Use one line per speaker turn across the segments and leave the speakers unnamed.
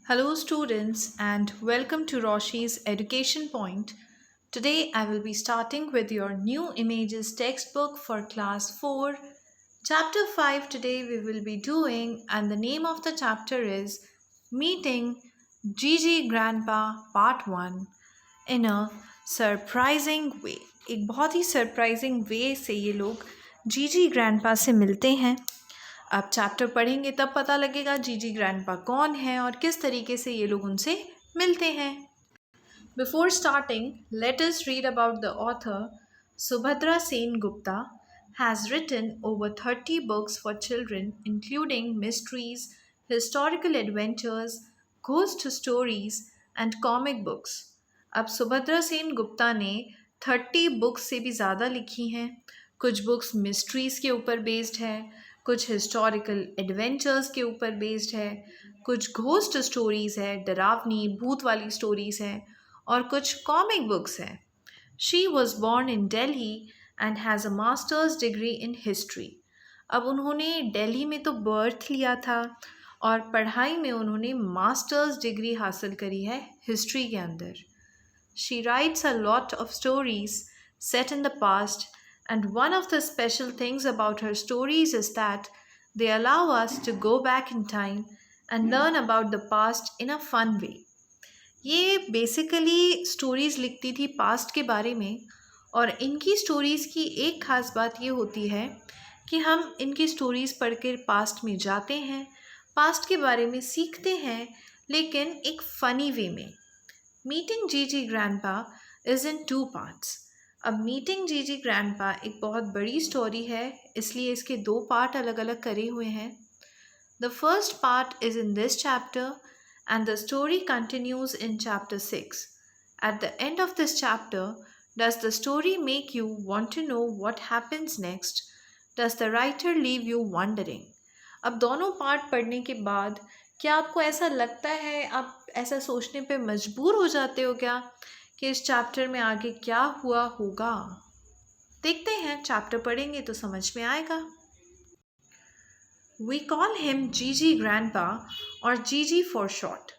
Hello, students, and welcome to Roshi's Education Point. Today, I will be starting with your new images textbook for class 4. Chapter 5 today we will be doing, and the name of the chapter is Meeting Gigi Grandpa Part 1 in a surprising वे। एक बहुत ही surprising वे से ये लोग जीजी grandpa से मिलते हैं। अब चैप्टर पढ़ेंगे तब पता लगेगा जीजी ग्रैंडपा कौन है और किस तरीके से ये लोग उनसे मिलते हैं। Before starting let us read about the author. Subhadra Sen Gupta has written over 30 books for children, including mysteries, historical adventures, ghost stories, and comic books. अब सुभद्रा सेन गुप्ता ने 30 बुक्स से भी ज़्यादा लिखी हैं। कुछ बुक्स मिस्ट्रीज़ के ऊपर बेस्ड है, कुछ हिस्टोरिकल एडवेंचर्स के ऊपर बेस्ड है, कुछ घोस्ट स्टोरीज़ है, डरावनी भूत वाली स्टोरीज़ हैं और कुछ कॉमिक बुक्स हैं। She was born in Delhi and has a masters degree in history. अब उन्होंने दिल्ली में तो बर्थ लिया था और पढ़ाई में उन्होंने मास्टर्स डिग्री हासिल करी है हिस्ट्री के अंदर। She writes a lot of stories set in the past, and one of the special things about her stories is that they allow us to go back in time and learn about the past in a fun way. ये basically stories लिखती थी past के बारे में, और इनकी stories की एक ख़ास बात ये होती है कि हम इनकी स्टोरीज़ पढ़ कर पास्ट में जाते हैं, पास्ट के बारे में सीखते हैं, लेकिन एक फ़नी वे में। मीटिंग जीजी ग्रैंडपा इज़ इन 2 पार्ट्स। अब मीटिंग जीजी ग्रैंडपा एक बहुत बड़ी स्टोरी है, इसलिए इसके 2 पार्ट अलग अलग करे हुए हैं। The first part is in this chapter and the story continues in chapter 6. At the end of this chapter, does the story make you want to know what happens next? Does the writer leave you wondering? अब दोनों part पढ़ने के बाद क्या आपको ऐसा लगता है, आप ऐसा सोचने पे मजबूर हो जाते हो क्या कि इस चैप्टर में आगे क्या हुआ होगा? देखते हैं, चैप्टर पढ़ेंगे तो समझ में आएगा। वी कॉल हिम जीजी ग्रैंडपा और जीजी फॉर शॉर्ट।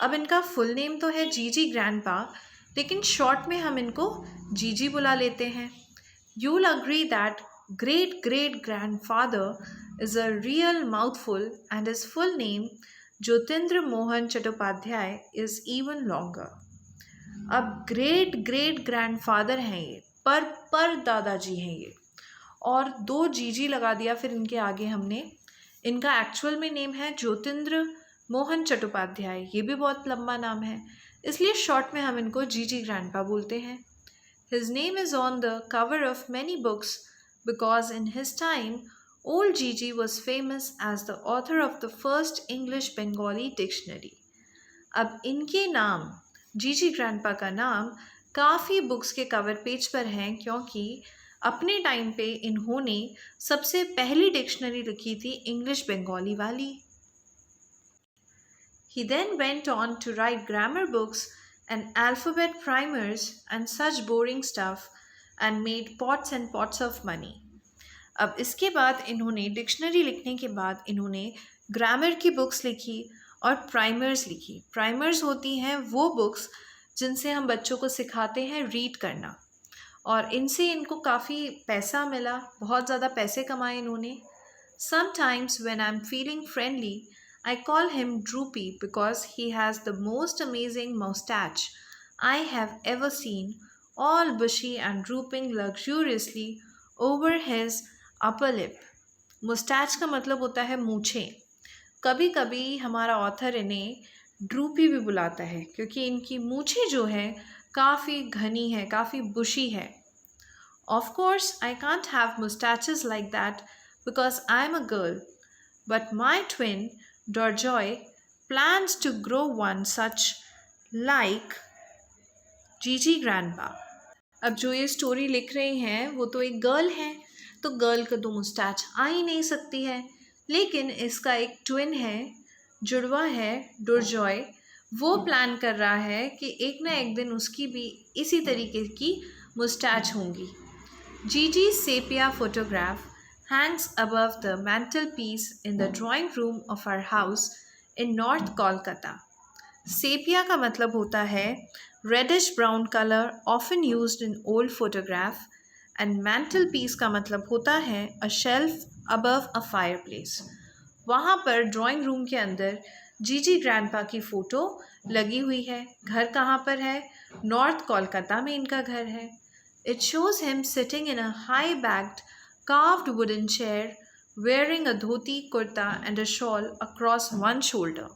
अब इनका फुल नेम तो है जीजी ग्रैंडपा, लेकिन शॉर्ट में हम इनको जीजी बुला लेते हैं। You will agree that great great grandfather is a real mouthful and his full name Jyotindra Mohan Chattopadhyay is even longer. अब ग्रेट ग्रेट ग्रैंडफादर हैं ये, पर दादाजी हैं ये, और 2 जीजी लगा दिया फिर इनके आगे हमने। इनका एक्चुअल में नेम है ज्योतिन्द्र मोहन चट्टोपाध्याय, ये भी बहुत लंबा नाम है, इसलिए शॉर्ट में हम इनको जीजी ग्रैंडपा बोलते हैं। His name is on the cover of many books because in his time Old Gigi was famous as the author of the first English Bengali dictionary. अब इनके नाम, जीजी ग्रैंडपा का नाम काफ़ी बुक्स के कवर पेज पर हैं, क्योंकि अपने टाइम पे इन्होंने सबसे पहली डिक्शनरी लिखी थी इंग्लिश बंगाली वाली। He then went on to write grammar books and alphabet primers and such boring stuff and made pots and pots of money. अब इसके बाद इन्होंने डिक्शनरी लिखने के बाद इन्होंने ग्रामर की बुक्स लिखी और प्राइमर्स लिखी। प्राइमर्स होती हैं वो बुक्स जिनसे हम बच्चों को सिखाते हैं रीड करना, और इनसे इनको काफ़ी पैसा मिला, बहुत ज़्यादा पैसे कमाए इन्होंने। Sometimes when I am feeling friendly I call him droopy because he has the most amazing moustache I have ever seen, all bushy and drooping luxuriously over his upper lip. Moustache का मतलब होता है मूछें। कभी कभी हमारा author इन्हें droopy भी बुलाता है, क्योंकि इनकी मूछें जो है काफ़ी घनी है, काफ़ी बुशी है। Of course I can't have moustaches like that because I am a girl, but my twin Dorjoy plans to grow one such like GG grandpa. अब जो ये स्टोरी लिख रहे हैं वो तो एक गर्ल है, तो गर्ल का तो मुस्टैच आ ही नहीं सकती है, लेकिन इसका एक ट्विन है, जुड़वा है, डोरजॉय, वो प्लान कर रहा है कि एक ना एक दिन उसकी भी इसी तरीके की मुस्टैच होंगी। जीजी sepia photograph hangs above the mantelpiece in the drawing room of our house in North Kolkata. Sepia का मतलब होता है reddish brown colour often used in old photograph and mantelpiece का मतलब होता है a shelf above a fireplace. वहाँ पर ड्राइंग रूम के अंदर जीजी ग्रैंडपा की फ़ोटो लगी हुई है। घर कहाँ पर है? नॉर्थ कोलकाता में इनका घर है। It shows him sitting in a high backed carved wooden chair wearing a dhoti kurta and a shawl across one shoulder।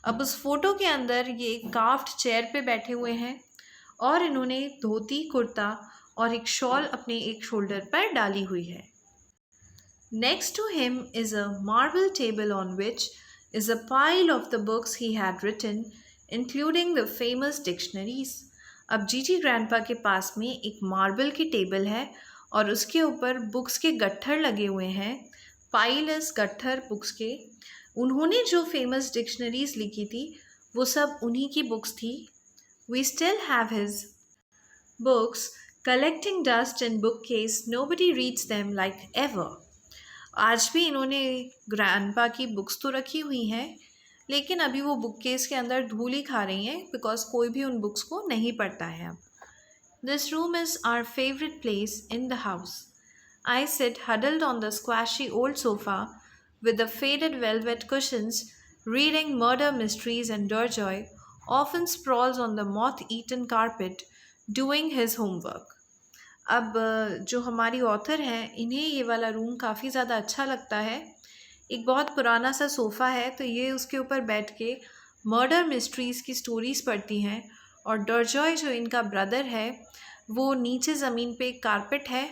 अब उस फोटो के अंदर ये कार्व्ड चेयर पे बैठे हुए हैं और इन्होंने धोती कुर्ता और एक शॉल अपने एक शोल्डर पर डाली हुई है। Next to him is a marble table on which is a pile of the books he had written, including the famous dictionaries। अब जीजी ग्रैंडपा के पास में एक मार्बल की टेबल है और उसके ऊपर बुक्स के गट्ठर लगे हुए हैं। पाइलस गट्ठर बुक्स के। उन्होंने जो फेमस डिक्शनरीज लिखी थी वो सब उन्हीं की बुक्स थी। We still have his books collecting dust in bookcase, nobody reads them like ever। आज भी इन्होंने ग्रैंडपा की बुक्स तो रखी हुई हैं लेकिन अभी वो बुक केस के अंदर धूल ही खा रही हैं बिकॉज कोई भी उन बुक्स को नहीं पढ़ता है अब। This room is our favourite place in the house. I sit huddled on the squashy old sofa with the faded velvet cushions, reading murder mysteries, and Durjoy often sprawls on the moth-eaten carpet doing his homework। अब जो हमारी author हैं इन्हें ये वाला room काफ़ी ज़्यादा अच्छा लगता है। एक बहुत पुराना सा सोफ़ा है तो ये उसके ऊपर बैठ के मर्डर मिस्ट्रीज़ की स्टोरीज़ पढ़ती हैं और डरजॉय जो इनका ब्रदर है वो नीचे ज़मीन पे एक कारपेट है,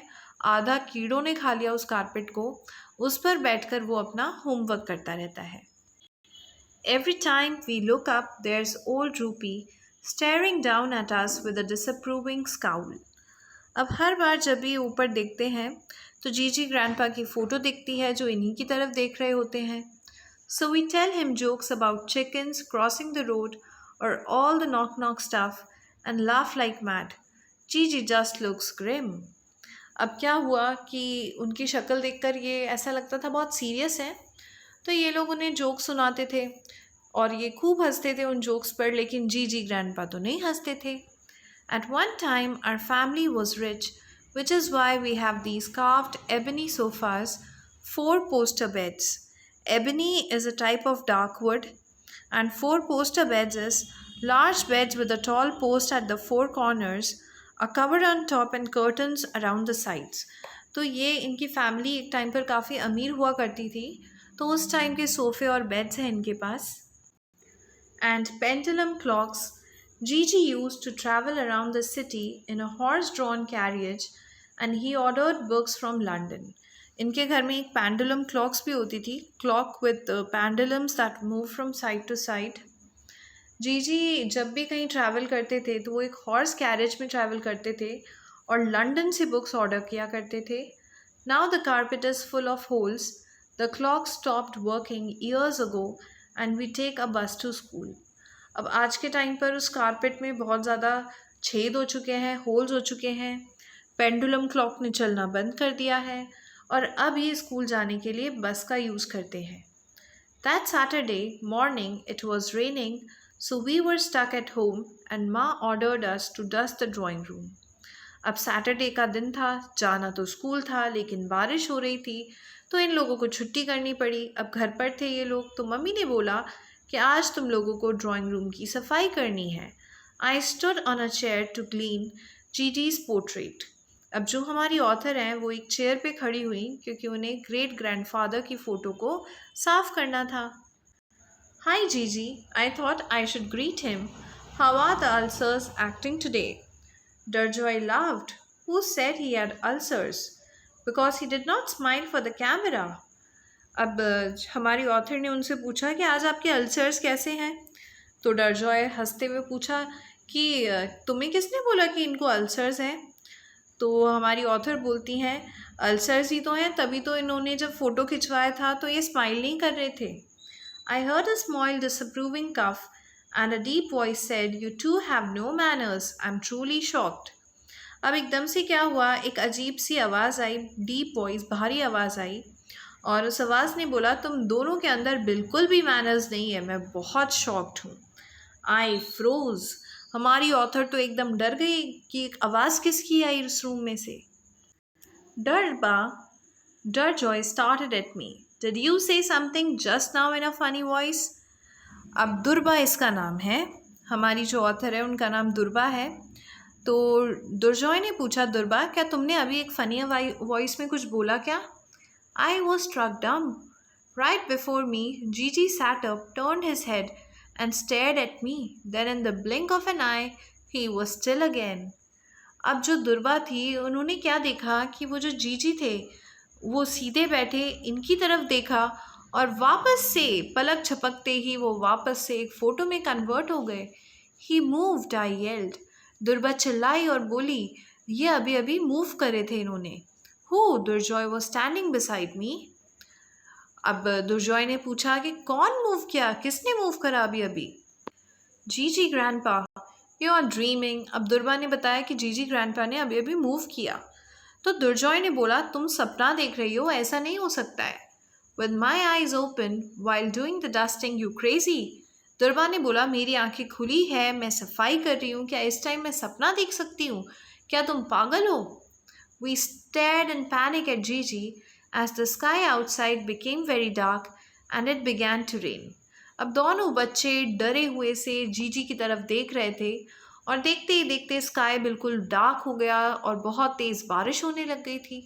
आधा कीड़ों ने खा लिया उस कारपेट को, उस पर बैठकर वो अपना होमवर्क करता रहता है। Every time we look up, there's old Rupi staring down at us with a disapproving scowl। अब हर बार जब ये ऊपर देखते हैं तो जीजी ग्रैंडपा की फ़ोटो दिखती है जो इन्हीं की तरफ देख रहे होते हैं। So we tell him jokes about chickens crossing the road और all the knock knock stuff and laugh like mad. GG just looks grim. अब क्या हुआ कि उनकी शक्ल देखकर ये ऐसा लगता था बहुत सीरियस है, तो ये लोग उन्हें जोक सुनाते थे और ये खूब हंसते थे उन जोक्स पर, लेकिन जीजी ग्रैंडपा तो नहीं हंसते थे। At one time, our family was rich, which is why we have these carved ebony sofas, 4-poster beds. Ebony is a type of dark wood, and 4-poster beds is large beds with a tall post at the 4 corners, a cover on top and curtains around the sides। तो ये इनकी family एक time पर काफ़ी अमीर हुआ करती थी, तो उस टाइम के सोफ़े और बेड्स हैं इनके पास। And pendulum clocks। Gigi used to travel around the city in a horse-drawn carriage and he ordered books from London। इनके घर में एक pendulum clocks भी होती थी, clock with pendulums that move from side to side। जीजी जब भी कहीं ट्रैवल करते थे तो वो एक हॉर्स कैरेज में ट्रैवल करते थे और लंदन से बुक्स ऑर्डर किया करते थे। Now the carpet is full of holes. The clock stopped working years ago and we take a bus to school. अब आज के टाइम पर उस कारपेट में बहुत ज़्यादा छेद हो चुके हैं, होल्स हो चुके हैं, पेंडुलम क्लॉक ने चलना बंद कर दिया है और अब ये स्कूल जाने के लिए बस का यूज़ करते हैं। That Saturday morning it was raining, so we were stuck at home and माँ ordered us to dust the drawing room. अब सैटरडे का दिन था, जाना तो स्कूल था लेकिन बारिश हो रही थी तो इन लोगों को छुट्टी करनी पड़ी। अब घर पर थे ये लोग, तो मम्मी ने बोला कि आज तुम लोगों को ड्राइंग रूम की सफाई करनी है। I stood on a chair to clean Jiji's portrait. अब जो हमारी ऑथर हैं वो एक चेयर पे खड़ी हुई क्योंकि उन्हें ग्रेट ग्रैंडफादर की फ़ोटो को साफ करना था। Hi GG, I thought I should greet him. How are the ulcers acting today? Dorjoy laughed. Who said he had ulcers? Because he did not smile for the camera। अब हमारी ऑथर ने उनसे पूछा कि आज आपके अल्सर्स कैसे हैं? तो डरजॉय हंसते हुए पूछा कि तुम्हें किसने बोला कि इनको अल्सर्स हैं? तो हमारी ऑथर बोलती हैं अल्सर्स ही तो हैं, तभी तो इन्होंने जब फ़ोटो खिंचवाया था तो ये स्माइल नहीं कर रहे थे। I heard a small disapproving cough and a deep voice said you two have no manners. I am truly shocked. अब एकदम से क्या हुआ, एक अजीब सी आवाज़ आई, डीप वॉइस, भारी आवाज़ आई और उस आवाज़ ने बोला तुम दोनों के अंदर बिल्कुल भी मैनर्स नहीं है, मैं बहुत शॉक्ड हूँ। आई फ्रोज। हमारी ऑथर तो एकदम डर गई कि एक आवाज़ किसकी आई उस रूम में से। डरबा, Durjoy started at me. Did you say something just now in a funny voice? अब दुर्बा इसका नाम है, हमारी जो ऑथर है उनका नाम दुर्बा है। तो दुर्जॉय ने पूछा, दुर्बा क्या तुमने अभी एक फनी वॉइस में कुछ बोला क्या? आई वॉज स्ट्रक डम। Right before me, Gigi sat up, turned his head, and stared at me. Then in the blink of an eye, he was still again. अब जो दुर्बा थी उन्होंने क्या देखा कि वो जो जीजी थे वो सीधे बैठे इनकी तरफ देखा और वापस से पलक झपकते ही वो वापस से एक फ़ोटो में कन्वर्ट हो गए। ही मूव्ड, आई येल्ड। दुर्बा चिल्लाई और बोली, ये अभी अभी मूव करे थे इन्होंने। Who? Durjoy was standing beside me. अब दुर्जॉय ने पूछा कि कौन मूव किया, किसने मूव करा अभी अभी? जीजी ग्रैंडपा। You are dreaming. अब दुर्बा ने बताया कि जीजी ग्रैंडपा ने अभी अभी मूव किया। तो दुर्जॉय ने बोला, तुम सपना देख रही हो, ऐसा नहीं हो सकता है। With my eyes open while doing the dusting, you crazy? दुर्बा ने बोला, मेरी आंखें खुली है, मैं सफाई कर रही हूँ, क्या इस टाइम मैं सपना देख सकती हूँ? क्या तुम पागल हो? We stared in panic at Gigi as the sky outside became very dark and it began to rain. अब दोनों बच्चे डरे हुए से जीजी की तरफ देख रहे थे और देखते ही देखते स्काई बिल्कुल डार्क हो गया और बहुत तेज़ बारिश होने लग गई थी।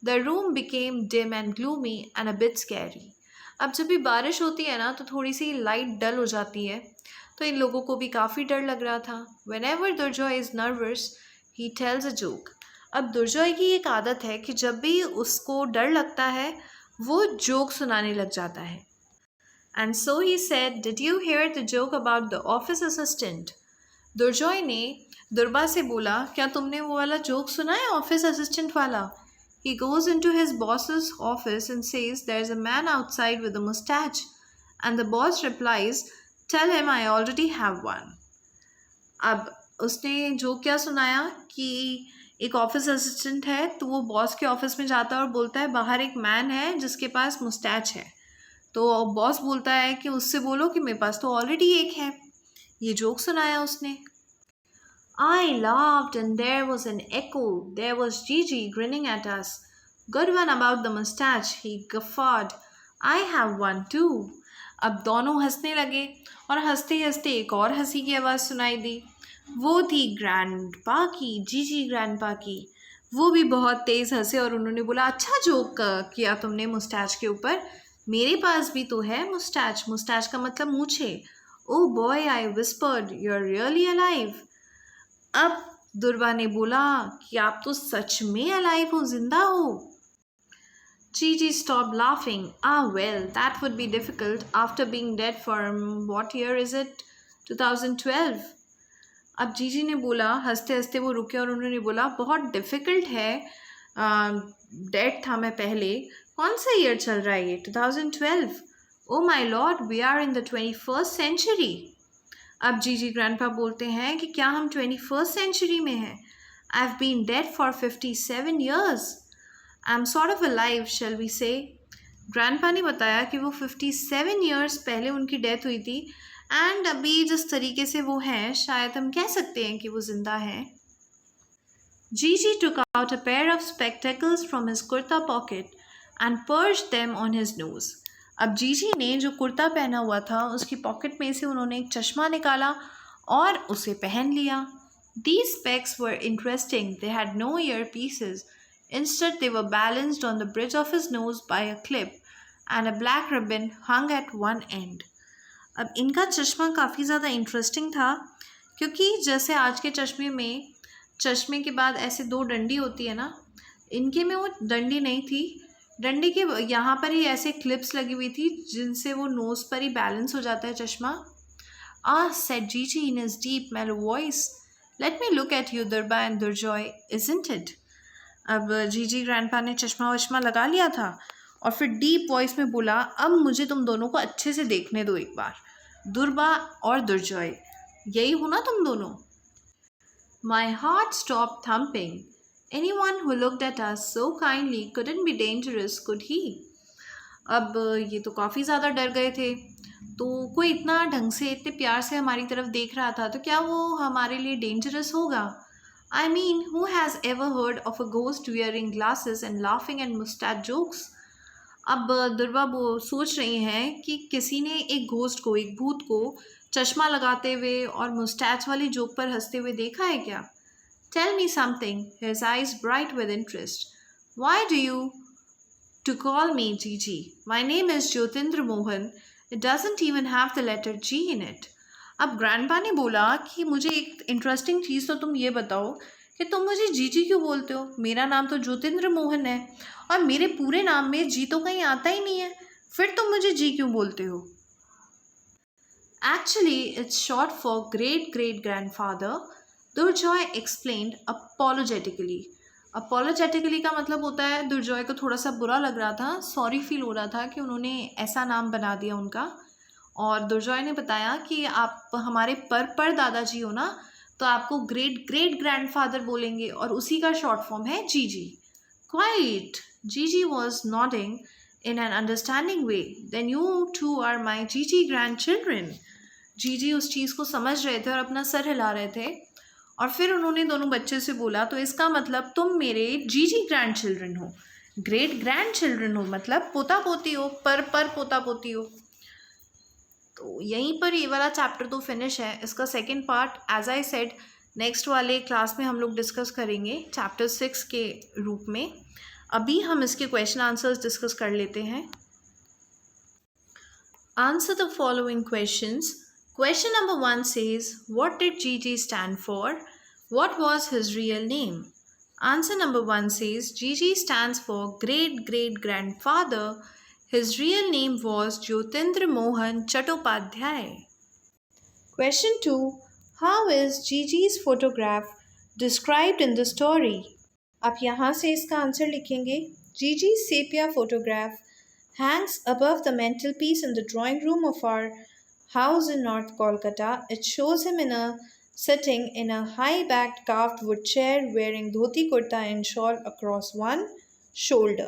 The room became dim and gloomy and a bit scary. अब जब भी बारिश होती है ना तो थोड़ी सी लाइट डल हो जाती है, तो इन लोगों को भी काफ़ी डर लग रहा था। When ever Durjoy is nervous he tells a joke. अब दुर्जॉय की एक आदत है कि जब भी उसको डर लगता है वो जोक सुनाने लग जाता है। And so he said, did you hear the joke about the office assistant? Durjoy ने दुर्बा से बोला, क्या तुमने वो वाला जोक सुना है ऑफिस असिस्टेंट वाला? He goes into his boss's office and says there's a man outside with a mustache. And the boss replies, tell him I already have one. अब उसने जो क्या सुनाया कि एक ऑफिस असिस्टेंट है तो वो बॉस के ऑफिस में जाता है और बोलता है बाहर एक मैन है जिसके पास मुस्टैच है। तो बॉस बोलता है कि उससे बोलो कि मेरे पास तो ऑलरेडी एक है। ये जोक सुनाया उसने। I laughed and there was an echo. There was Gigi grinning at us. Good one about the mustache, he guffawed. I have one too. अब दोनों हंसने लगे और हंसते हंसते एक और हंसी की आवाज़ सुनाई दी। वो थी ग्रैंडपा की, जीजी ग्रैंडपा की। वो भी बहुत तेज़ हंसे और उन्होंने बोला, अच्छा जोक किया तुमने मुस्टैच के ऊपर। मेरे पास भी तो है मुस्टैच। मुस्टैच का मतलब मूछे। Oh boy, I whispered, you are really alive. अब दुर्बा ने बोला कि आप तो सच में अलाइव हो, जिंदा हो। Gigi stopped laughing. Ah, well, that would be difficult after being dead for what year is it? 2012. अब जीजी ने बोला, हंसते हंसते वो रुके और उन्होंने बोला, बहुत डिफ़िकल्ट है, डेड था मैं पहले। कौन सा ईयर चल रहा है ये? 2012। Oh my lord, we are in the 21st century. अब जीजी ग्रैंडपा बोलते हैं कि क्या हम 21st सेंचुरी में हैं? I have been dead for 57 years. I am sort of alive, shall we say. Grandpa ने बताया कि वो 57 years पहले उनकी डेथ हुई थी एंड अभी जिस तरीके से वो हैं शायद हम कह सकते हैं कि वो ज़िंदा हैं। Gigi took out a pair of spectacles from his kurta pocket and perched them on his nose. अब जीजी ने जो कुर्ता पहना हुआ था उसकी पॉकेट में से उन्होंने एक चश्मा निकाला और उसे पहन लिया। These specs were interesting. They had no earpieces. Instead, they were balanced on the bridge of his nose by a clip, and a black ribbon hung at one end. अब इनका चश्मा काफ़ी ज़्यादा इंटरेस्टिंग था क्योंकि जैसे आज के चश्मे में चश्मे के बाद ऐसे दो डंडी होती है ना, इनके में वो डंडी नहीं थी। डंडी के यहाँ पर ही ऐसे क्लिप्स लगी हुई थी जिनसे वो नोज़ पर ही बैलेंस हो जाता है चश्मा। said Gigi in his deep mellow voice. Let me look at you, Durba and Durjoy, isn't it? अब जीजी ग्रैंडपा ने चश्मा वश्मा लगा लिया था और फिर डीप वॉइस में बोला, अब मुझे तुम दोनों को अच्छे से देखने दो एक बार। दुर्बा और दुर्जॉय, यही हो ना तुम दोनों? My heart stopped thumping. Anyone who looked at us so kindly couldn't be dangerous, could he? अब ये तो काफ़ी ज़्यादा डर गए थे तो कोई इतना ढंग से इतने प्यार से हमारी तरफ देख रहा था, तो क्या वो हमारे लिए डेंजरस होगा? I mean, who has ever heard of a ghost wearing glasses and laughing and moustache jokes? अब दुर्वा वो सोच रही हैं कि किसी ने एक घोस्ट को, एक भूत को चश्मा लगाते हुए और मुस्टैच वाली जोक पर हंसते हुए देखा है क्या? Tell me something, his eyes bright with interest. Why do you to call me Gigi? My name is Jyotindra Mohan. It doesn't even have the letter G in it. अब grandpa ने बोला कि मुझे एक इंटरेस्टिंग चीज़ तो तुम ये बताओ कि तुम मुझे जीजी क्यों बोलते हो? मेरा नाम तो ज्योतिन्द्र मोहन है और मेरे पूरे नाम में जी तो कहीं आता ही नहीं है, फिर तुम मुझे जी क्यों बोलते हो? Actually, it's short for great great grandfather, Durjoy explained apologetically. अपोलोजेटिकली का मतलब होता है दुर्जॉय को थोड़ा सा बुरा लग रहा था, सॉरी फील हो रहा था कि उन्होंने ऐसा नाम बना दिया उनका। और दुर्जॉय ने बताया कि आप हमारे पर दादाजी हो ना, तो आपको ग्रेट ग्रेट ग्रैंडफादर बोलेंगे और उसी का शॉर्ट फॉर्म है Jiji. Quite, Jiji was nodding in an understanding way. Then you two are my Jiji grand children. जीजी उस चीज़ को समझ रहे थे और अपना सर हिला रहे थे. और फिर उन्होंने दोनों बच्चे से बोला, तो इसका मतलब तुम मेरे जीजी ग्रैंड चिल्ड्रन हो, ग्रेट ग्रैंड चिल्ड्रन हो, मतलब पोता पोती हो, पर पोता पोती हो. तो यहीं पर ये वाला चैप्टर तो फिनिश है. इसका second part as I said next वाले क्लास में हम लोग डिस्कस करेंगे चैप्टर 6 के रूप में. अभी हम इसके क्वेश्चन आंसर्स डिस्कस कर लेते हैं. Answer the following questions. Question number 1 says, what did Gigi stand for? What was his real name? Answer number 1 says, Gigi stands for great great grandfather. His real name was Jyotindra Mohan Chattopadhyay. Question 2. How is Gigi's photograph described in the story? आप यहाँ से इसका answer लिखेंगे. Gigi's sepia photograph hangs above the mantelpiece in the drawing room of our house in North Kolkata. It shows him sitting in a high-backed carved wood chair wearing dhoti kurta and shawl across one shoulder.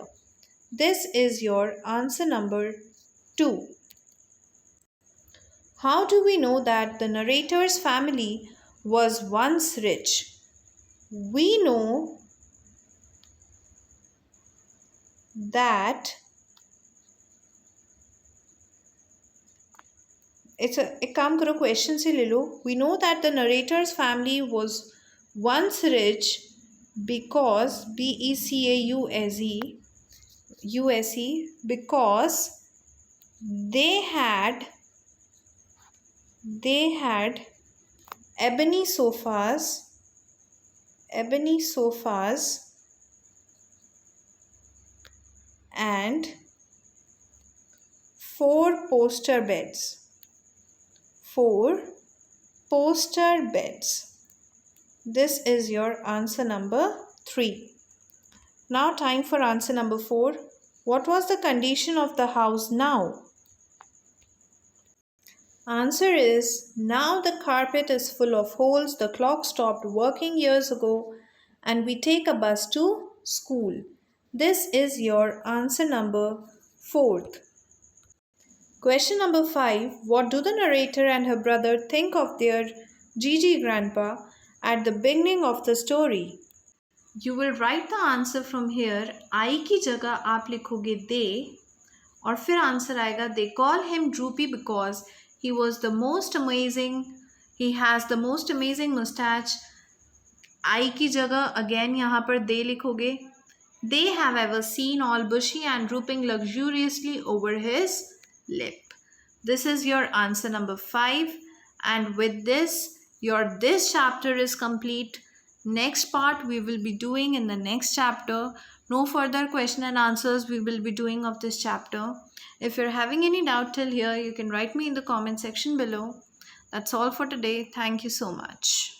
This is your answer number 2. How do we know that the narrator's family was once rich? We know that एक काम करो, question से ले लो. We know that the narrator's family was once rich because BECAUSE because they had ebony sofas and 4 poster beds. This is your answer number 3. Now time for answer number 4. What was the condition of the house now? Answer is, now the carpet is full of holes, the clock stopped working years ago, and we take a bus to school. This is your answer number 4th. Question number 5. What do the narrator and her brother think of their Gigi grandpa at the beginning of the story? You will write the answer from here. I की जगह आप लिखोगे they और फिर answer आएगा they call him Droopy because he was the most amazing, he has the most amazing mustache. I की जगह again यहाँ पर they लिखोगे. They have ever seen, all bushy and drooping luxuriously over his lip. This is your answer number 5, and with this this chapter is complete. Next part we will be doing in the next chapter. No further question and answers we will be doing of this chapter. If you're having any doubt till here, you can write me in the comment section below. That's all for today. Thank you so much.